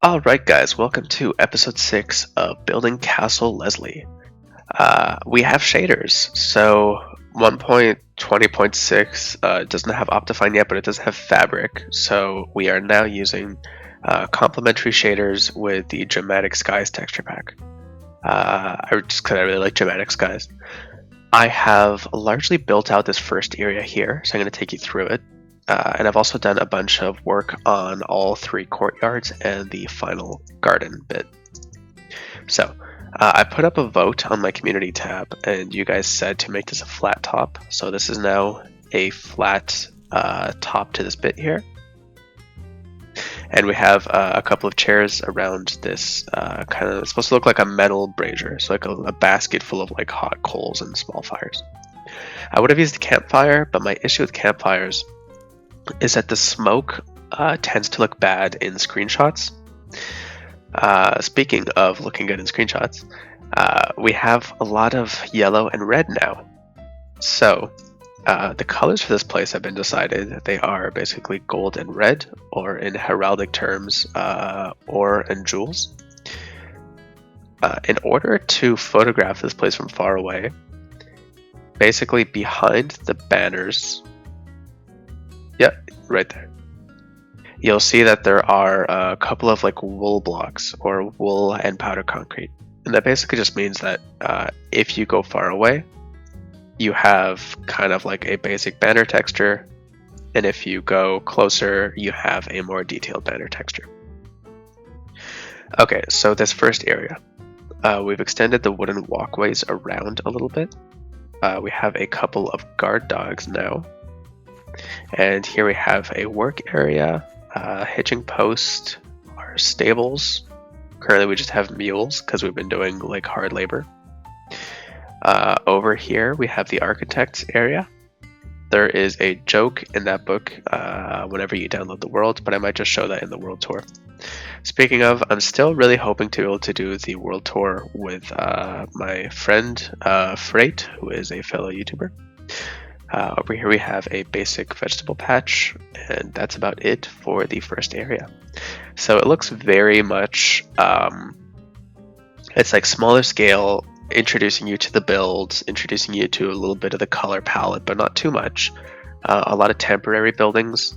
Alright guys, welcome to episode 6 of Building Castle Leslie. We have shaders, so 1.20.6 doesn't have Optifine yet, but it does have Fabric, so we are now using complementary shaders with the Dramatic Skies texture pack. Because I really like Dramatic Skies. I have largely built out this first area here, so I'm going to take you through it. And I've also done a bunch of work on all 3 courtyards and the final garden bit. So I put up a vote on my community tab, and you guys said to make this a flat top. So this is now a flat top to this bit here. And we have a couple of chairs around this it's supposed to look like a metal brazier, so like a basket full of like hot coals and small fires. I would have used a campfire, but my issue with campfires is that the smoke tends to look bad in screenshots. Speaking of looking good in screenshots, we have a lot of yellow and red now. So the colors for this place have been decided. They are basically gold and red, or in heraldic terms, ore and jewels. In order to photograph this place from far away, basically behind the banners, right there, you'll see that there are a couple of like wool blocks or wool and powder concrete. And that basically just means that if you go far away, you have kind of like a basic banner texture. And if you go closer, you have a more detailed banner texture. Okay, so this first area, we've extended the wooden walkways around a little bit. We have a couple of guard dogs now. And here we have a work area, hitching post, our stables. Currently we just have mules because we've been doing like hard labor. Over here we have the architect's area. There is a joke in that book whenever you download the world, but I might just show that in the world tour. Speaking of, I'm still really hoping to be able to do the world tour with my friend Freight, who is a fellow YouTuber. Over here we have a basic vegetable patch, and that's about it for the first area. So it looks very much, it's like smaller scale, introducing you to the builds, introducing you to a little bit of the color palette, but not too much. A lot of temporary buildings.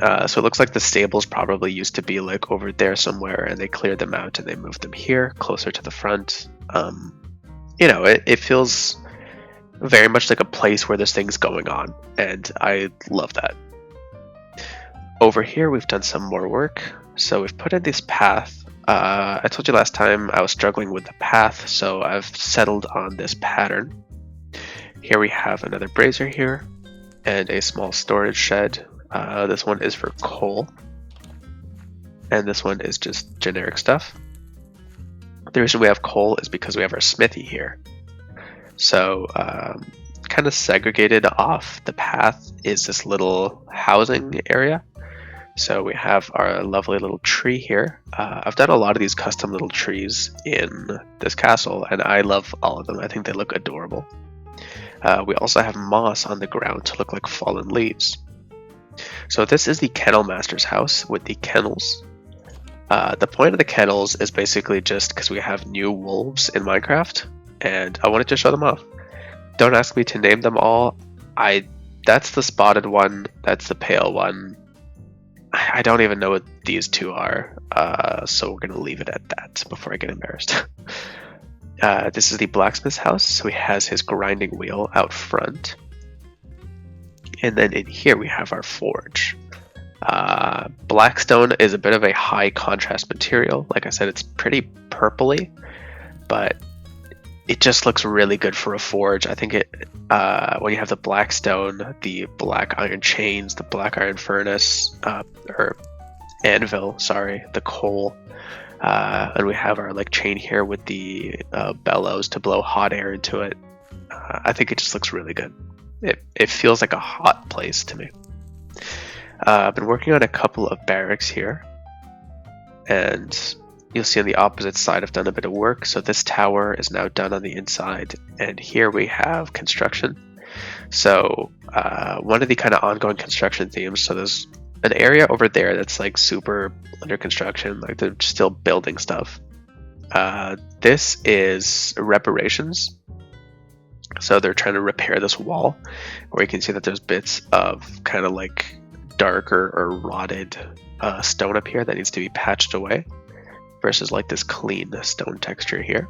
So it looks like the stables probably used to be like over there somewhere, and they cleared them out and they moved them here, closer to the front. It feels very much like a place where there's things going on, and I love that. Over here we've done some more work. So we've put in this path. I told you last time I was struggling with the path, so I've settled on this pattern. Here we have another brazier here and a small storage shed. This one is for coal, and this one is just generic stuff. The reason we have coal is because we have our smithy here. So kind of segregated off the path is this little housing area. So we have our lovely little tree here. I've done a lot of these custom little trees in this castle, and I love all of them. I think they look adorable. We also have moss on the ground to look like fallen leaves. So this is the kennel master's house with the kennels. The point of the kennels is basically just because we have new wolves in Minecraft, and I wanted to show them off. Don't ask me to name them all. That's the spotted one, that's the pale one. I don't even know what these two are, so we're going to leave it at that before I get embarrassed. This is the blacksmith's house, so he has his grinding wheel out front. And then in here we have our forge. Blackstone is a bit of a high contrast material. Like I said, it's pretty purpley, but it just looks really good for a forge. I think when you have the black stone, the black iron chains, the black iron furnace, or anvil, sorry, the coal, and we have our like chain here with the bellows to blow hot air into it. I think it just looks really good. It feels like a hot place to me. I've been working on a couple of barracks here, and you'll see on the opposite side I've done a bit of work. So this tower is now done on the inside, and here we have construction. So one of the kind of ongoing construction themes, so there's an area over there that's like super under construction, like they're still building stuff. This is reparations. So they're trying to repair this wall, where you can see that there's bits of kind of like darker or rotted stone up here that needs to be patched away, versus like this clean stone texture here.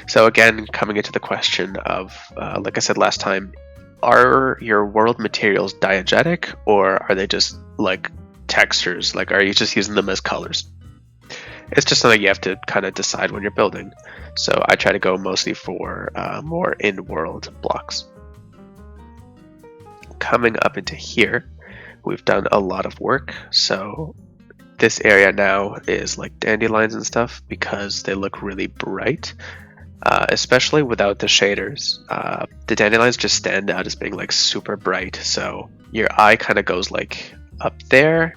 So again, coming into the question of, like I said last time, are your world materials diegetic, or are they just like textures? Like, are you just using them as colors? It's just something you have to kind of decide when you're building. So I try to go mostly for more in-world blocks. Coming up into here, we've done a lot of work. So this area now is like dandelions and stuff because they look really bright, especially without the shaders. The dandelions just stand out as being like super bright. So your eye kind of goes like up there,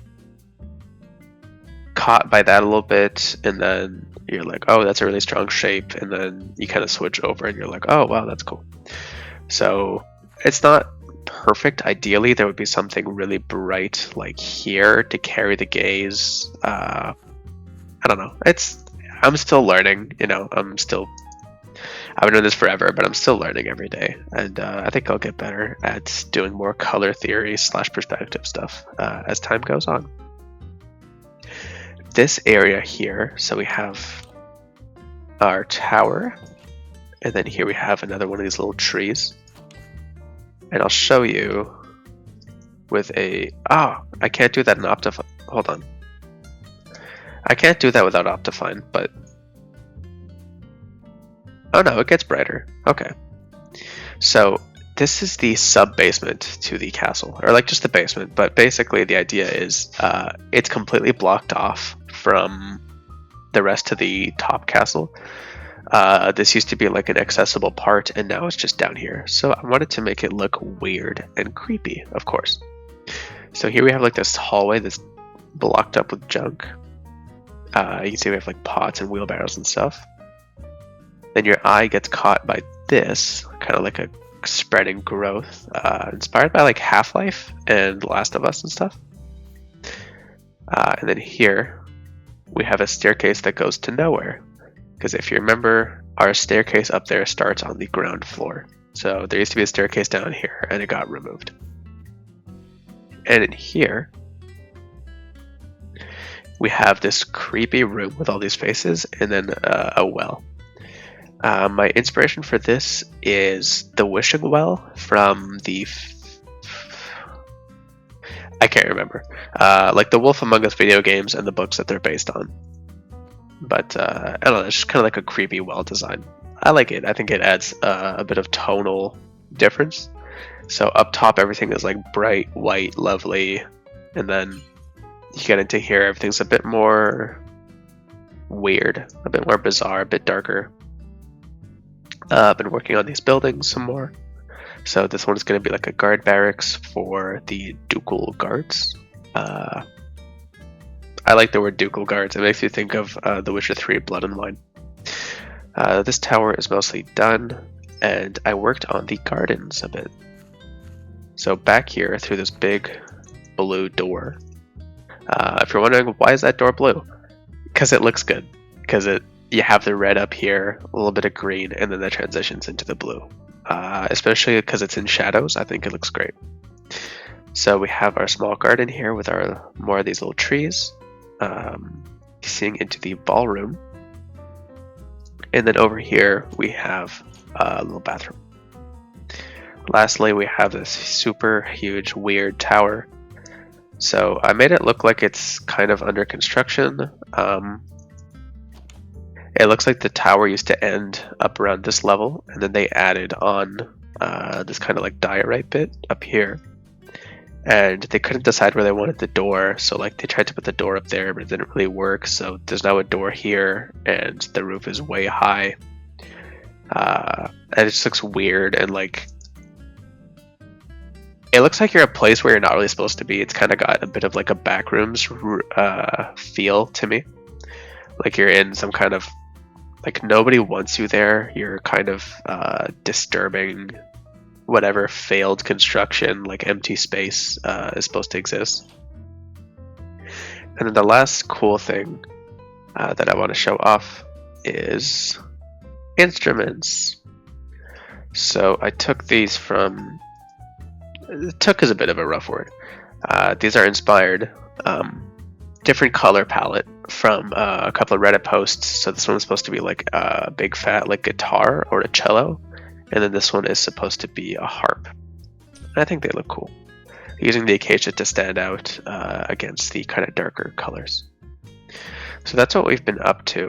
caught by that a little bit, and then you're like, oh, that's a really strong shape, and then you kind of switch over and you're like, oh wow, that's cool. So it's not perfect. Ideally there would be something really bright like here to carry the gaze. I don't know, I'm still learning, you know. I've been doing this forever, but I'm still learning every day, and I think I'll get better at doing more color theory / perspective stuff as time goes on. This area here, so we have our tower, and then here we have another one of these little trees, and I'll show you with a I can't do that in Optifine. Hold on, I can't do that without Optifine, but oh no, it gets brighter. Okay, so this is the sub basement to the castle, or like just the basement, but basically the idea is it's completely blocked off from the rest of the top castle. This used to be like an accessible part, and now it's just down here. So I wanted to make it look weird and creepy, of course. So here we have like this hallway that's blocked up with junk. You can see we have like pots and wheelbarrows and stuff. Then your eye gets caught by this, kind of like a spreading growth, inspired by like Half-Life and Last of Us and stuff. And then here we have a staircase that goes to nowhere, because if you remember, our staircase up there starts on the ground floor. So there used to be a staircase down here, and it got removed. And in here we have this creepy room with all these faces, and then a well. My inspiration for this is the wishing well from the I can't remember, like the Wolf Among Us video games and the books that they're based on. But I don't know, it's just kind of like a creepy well design. I like it. I think it adds a bit of tonal difference. So up top everything is like bright white, lovely, and then you get into here, everything's a bit more weird, a bit more bizarre, a bit darker. I've been working on these buildings some more. So this one is going to be like a guard barracks for the ducal guards. I like the word ducal guards. It makes you think of The Witcher 3 Blood and Wine. This tower is mostly done, and I worked on the gardens a bit. So back here through this big blue door. If you're wondering why is that door blue, because it looks good. Because you have the red up here, a little bit of green, and then that transitions into the blue. Especially because it's in shadows, I think it looks great. So we have our small garden here with our more of these little trees, seeing into the ballroom, and then over here we have a little bathroom. Lastly, we have this super huge weird tower. So I made it look like it's kind of under construction. It looks like the tower used to end up around this level, and then they added on this kind of like diorite bit up here. And they couldn't decide where they wanted the door, so like they tried to put the door up there, but it didn't really work. So there's now a door here, and the roof is way high. And it just looks weird, and like it looks like you're a place where you're not really supposed to be. It's kind of got a bit of like a backrooms feel to me. Like you're in some kind of, like nobody wants you there. You're kind of disturbing whatever failed construction, like empty space, is supposed to exist. And then the last cool thing that I want to show off is instruments. So I took these from, took is a bit of a rough word. These are inspired, different color palette from a couple of Reddit posts. So this one's supposed to be like a big fat like guitar or a cello, and then this one is supposed to be a harp. And I think they look cool, using the acacia to stand out against the kind of darker colors. So that's what we've been up to.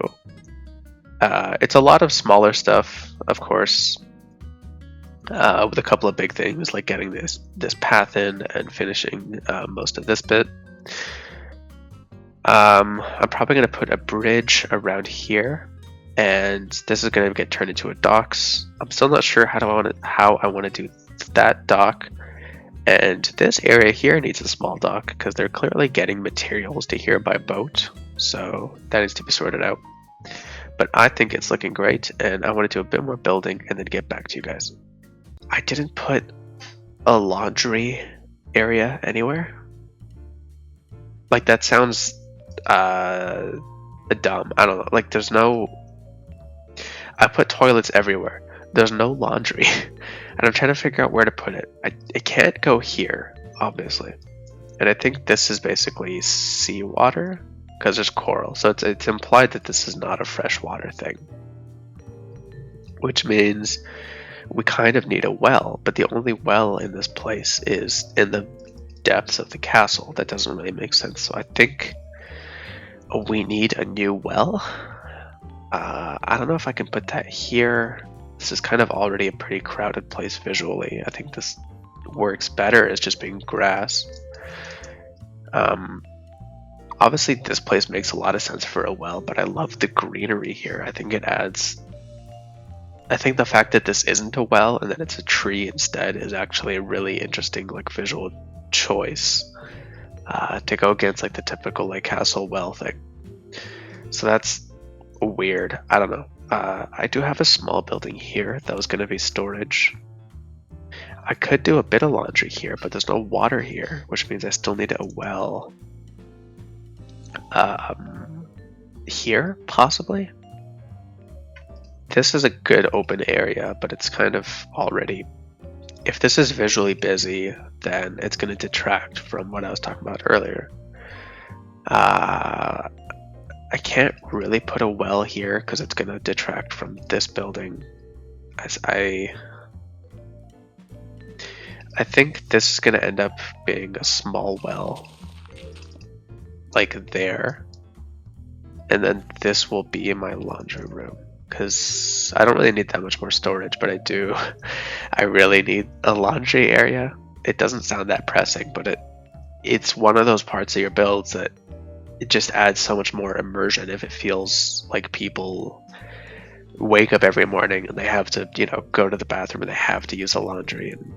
It's a lot of smaller stuff, of course, with a couple of big things like getting this path in and finishing most of this bit. I'm probably going to put a bridge around here, and this is going to get turned into a docks. I'm still not sure how I want to do that dock. And this area here needs a small dock because they're clearly getting materials to here by boat, so that needs to be sorted out. But I think it's looking great, and I want to do a bit more building and then get back to you guys. I didn't put a laundry area anywhere. Like, that sounds dumb. I don't know. Like, there's no... I put toilets everywhere. There's no laundry. And I'm trying to figure out where to put it. It can't go here, obviously. And I think this is basically seawater, because there's coral. So it's implied that this is not a freshwater thing. Which means we kind of need a well, but the only well in this place is in the depths of the castle. That doesn't really make sense. So I think we need a new well. I don't know if I can put that here. This is kind of already a pretty crowded place visually. I think this works better as just being grass. Obviously this place makes a lot of sense for a well, but I love the greenery here. I think it adds... I think the fact that this isn't a well and that it's a tree instead is actually a really interesting like visual choice to go against like the typical like castle well thing. So that's weird. I don't know. I do have a small building here that was going to be storage. I could do a bit of laundry here, but there's no water here, which means I still need a well. Here, possibly? This is a good open area, but it's kind of already... If this is visually busy, then it's going to detract from what I was talking about earlier. I can't really put a well here because it's going to detract from this building. As I think this is going to end up being a small well, like there. And then this will be in my laundry room because I don't really need that much more storage, but I really need a laundry area. It doesn't sound that pressing, but it's one of those parts of your builds that it just adds so much more immersion if it feels like people wake up every morning and they have to, go to the bathroom and they have to use the laundry. And,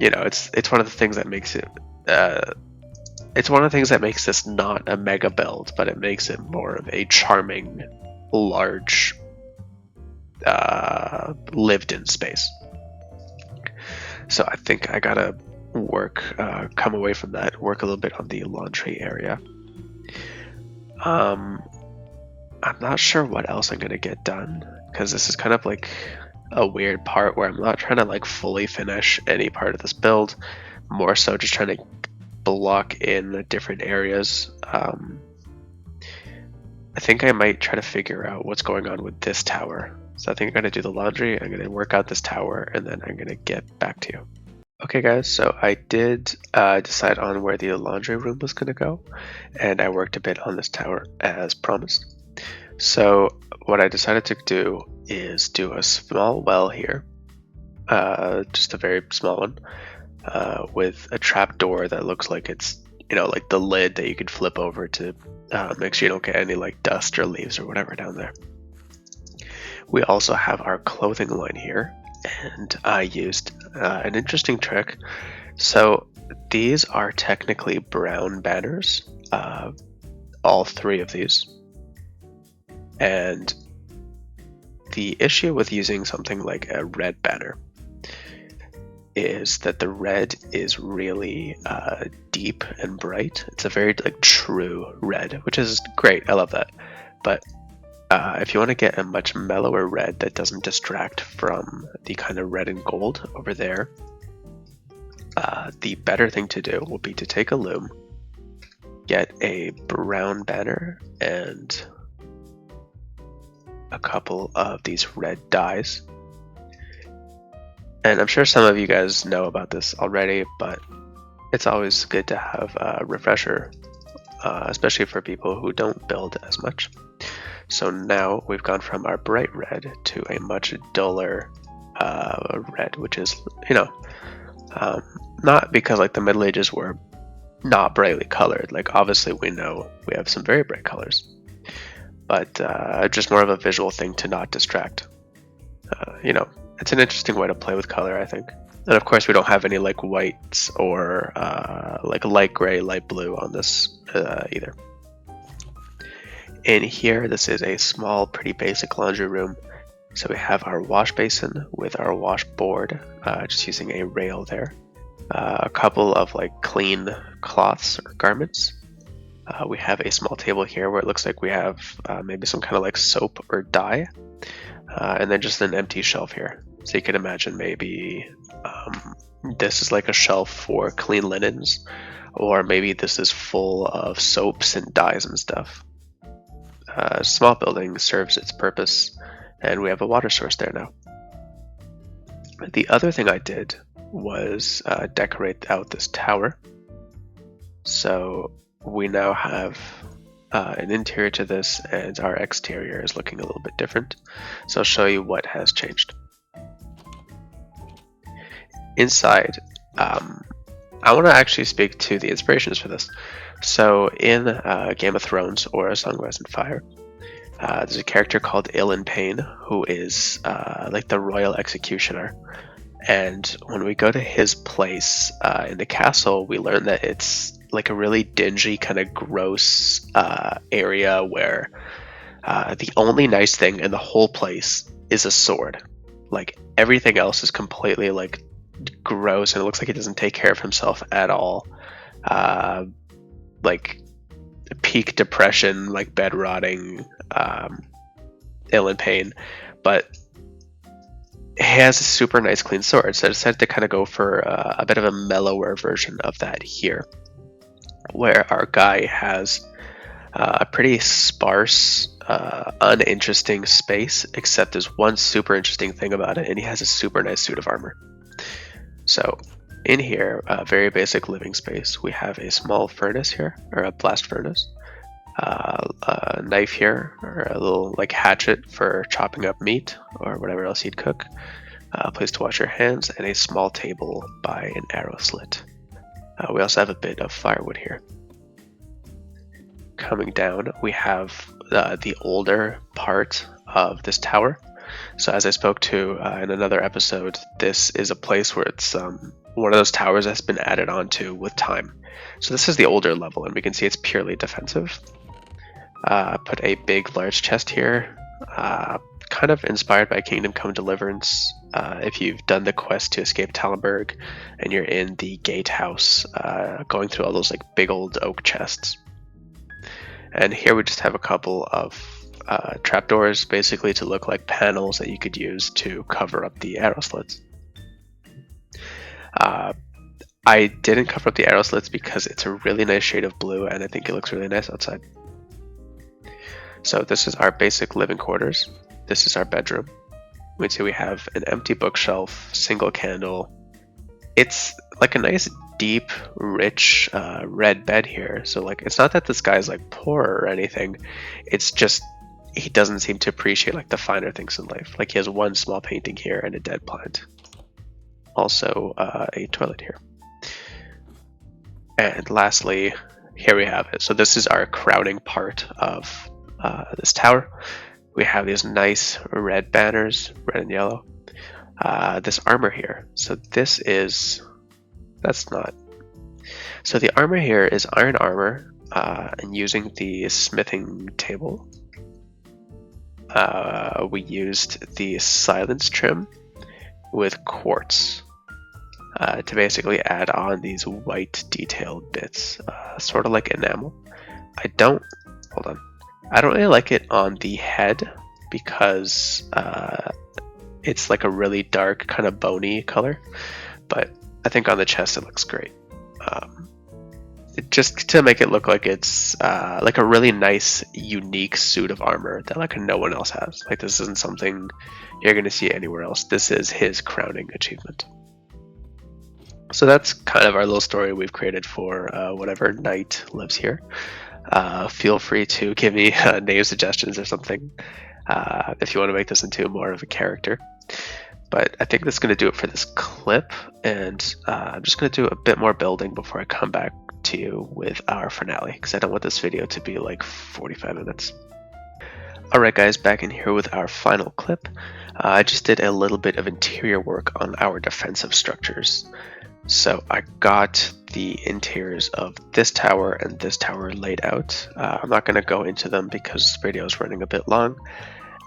it's one of the things that makes it, it's one of the things that makes this not a mega build, but it makes it more of a charming, large, lived in space. So I think I gotta come away from that, work a little bit on the laundry area. I'm not sure what else I'm gonna get done because this is kind of like a weird part where I'm not trying to like fully finish any part of this build, more so just trying to block in the different areas. I think I might try to figure out what's going on with this tower. So I think I'm gonna do the laundry, I'm gonna work out this tower, and then I'm gonna get back to you. Okay guys, so I did decide on where the laundry room was going to go, and I worked a bit on this tower as promised. So what I decided to do is do a small well here, just a very small one, with a trap door that looks like it's, like the lid that you could flip over to make sure you don't get any like dust or leaves or whatever down there. We also have our clothing line here, and I used an interesting trick. So these are technically brown banners, all three of these. And the issue with using something like a red banner is that the red is really deep and bright. It's a very like true red, which is great. I love that. But if you want to get a much mellower red that doesn't distract from the kind of red and gold over there, the better thing to do will be to take a loom, get a brown banner and a couple of these red dyes. And I'm sure some of you guys know about this already, but it's always good to have a refresher, especially for people who don't build as much. So now we've gone from our bright red to a much duller red, which is, not because like the Middle Ages were not brightly colored. Like obviously we know we have some very bright colors, but just more of a visual thing to not distract. It's an interesting way to play with color, I think. And of course we don't have any like whites or like light gray, light blue on this either. In here, this is a small, pretty basic laundry room. So we have our wash basin with our washboard, just using a rail there. A couple of like clean cloths or garments. We have a small table here where it looks like we have maybe some kind of like soap or dye. And then just an empty shelf here. So you can imagine maybe this is like a shelf for clean linens, or maybe this is full of soaps and dyes and stuff. Small building serves its purpose, and we have a water source there now. The other thing I did was decorate out this tower. So we now have an interior to this, and our exterior is looking a little bit different. So I'll show you what has changed. Inside, I want to actually speak to the inspirations for this. So in Game of Thrones or A Song of Ice and Fire, there's a character called Ilan Payne who is like the royal executioner. And when we go to his place in the castle, we learn that it's like a really dingy, kind of gross area where the only nice thing in the whole place is a sword. Like everything else is completely like gross, and it looks like he doesn't take care of himself at all. Like peak depression, like bed rotting, Ilan Payne, but he has a super nice clean sword. So I decided to kind of go for a bit of a mellower version of that here, where our guy has a pretty sparse, uninteresting space, except there's one super interesting thing about it, and he has a super nice suit of armor. So in here, a very basic living space, we have a small furnace here, or a blast furnace, a knife here, or a little like hatchet for chopping up meat or whatever else you'd cook, a place to wash your hands, and a small table by an arrow slit. We also have a bit of firewood here. Coming down, we have the older part of this tower. So as I spoke to in another episode, this is a place where it's one of those towers that's been added onto with time. So this is the older level, and we can see it's purely defensive. Put a big, large chest here, kind of inspired by Kingdom Come Deliverance. If you've done the quest to escape Talmberg and you're in the gatehouse, going through all those like big old oak chests. And here we just have a couple of trapdoors, basically to look like panels that you could use to cover up the arrow slits. I didn't cover up the arrow slits because it's a really nice shade of blue, and I think it looks really nice outside. So this is our basic living quarters. This is our bedroom. We can see we have an empty bookshelf, single candle. It's like a nice, deep, rich red bed here. So like, it's not that this guy's like poor or anything. It's just he doesn't seem to appreciate like the finer things in life. Like he has one small painting here and a dead plant. Also a toilet here. And lastly, here we have it. So this is our crowning part of this tower. We have these nice red banners, red and yellow. This armor here. So So the armor here is iron armor, and using the smithing table, we used the silence trim with quartz. to basically add on these white detailed bits, sort of like enamel. Hold on. I don't really like it on the head because it's like a really dark kind of bony color, but I think on the chest it looks great. Just to make it look like it's like a really nice, unique suit of armor that like no one else has. Like this isn't something you're going to see anywhere else. This is his crowning achievement. So that's kind of our little story we've created for whatever knight lives here. Feel free to give me name suggestions or something if you want to make this into more of a character. But I think that's going to do it for this clip, and I'm just going to do a bit more building before I come back to you with our finale, because I don't want this video to be like 45 minutes. Alright guys, back in here with our final clip. I just did a little bit of interior work on our defensive structures. So I got the interiors of this tower and this tower laid out. I'm not going to go into them because this video is running a bit long.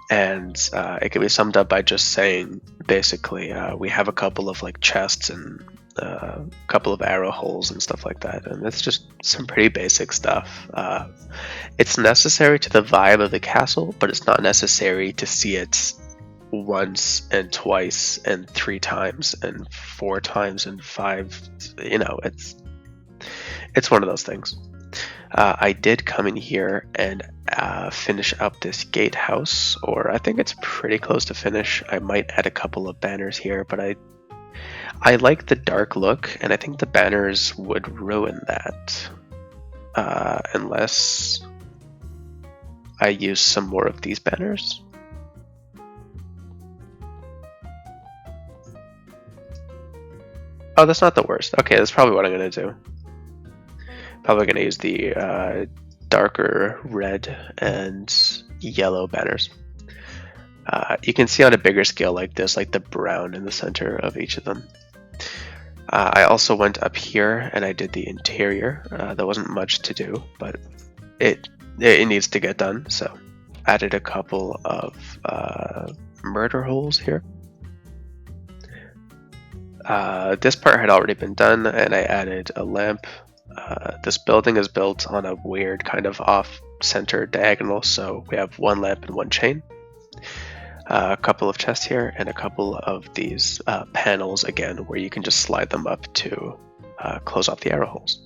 And it can be summed up by just saying, basically, we have a couple of like chests and a couple of arrow holes and stuff like that. And it's just some pretty basic stuff. It's necessary to the vibe of the castle, but it's not necessary to see it once and twice and 3 times and 4 times and 5. You know, it's one of those things. I did come in here and finish up this gatehouse, or I think it's pretty close to finish. I might add a couple of banners here, but I like the dark look, and I think the banners would ruin that unless I use some more of these banners. Oh, that's not the worst. Okay, that's probably what I'm going to do. Probably going to use the darker red and yellow banners. You can see on a bigger scale like this, like the brown in the center of each of them. I also went up here and I did the interior. There wasn't much to do, but it needs to get done. So added a couple of murder holes here. This part had already been done, and I added a lamp. This building is built on a weird kind of off-center diagonal, so we have 1 lamp and 1 chain. A couple of chests here, and a couple of these panels again, where you can just slide them up to close off the arrow holes.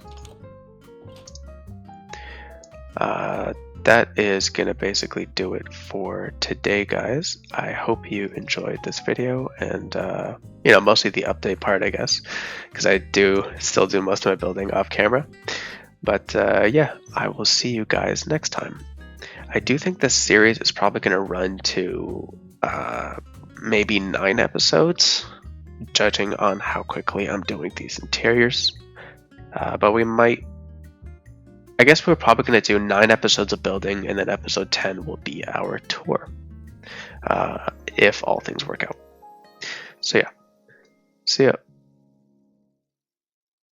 That is going to basically do it for today, guys. I hope you enjoyed this video, and you know, mostly the update part, I guess, because I do still do most of my building off camera. But yeah, I will see you guys next time. I do think this series is probably going to run to maybe 9 episodes, judging on how quickly I'm doing these interiors. But we might, I guess we're probably going to do 9 episodes of building, and then episode 10 will be our tour, if all things work out. So yeah, see ya.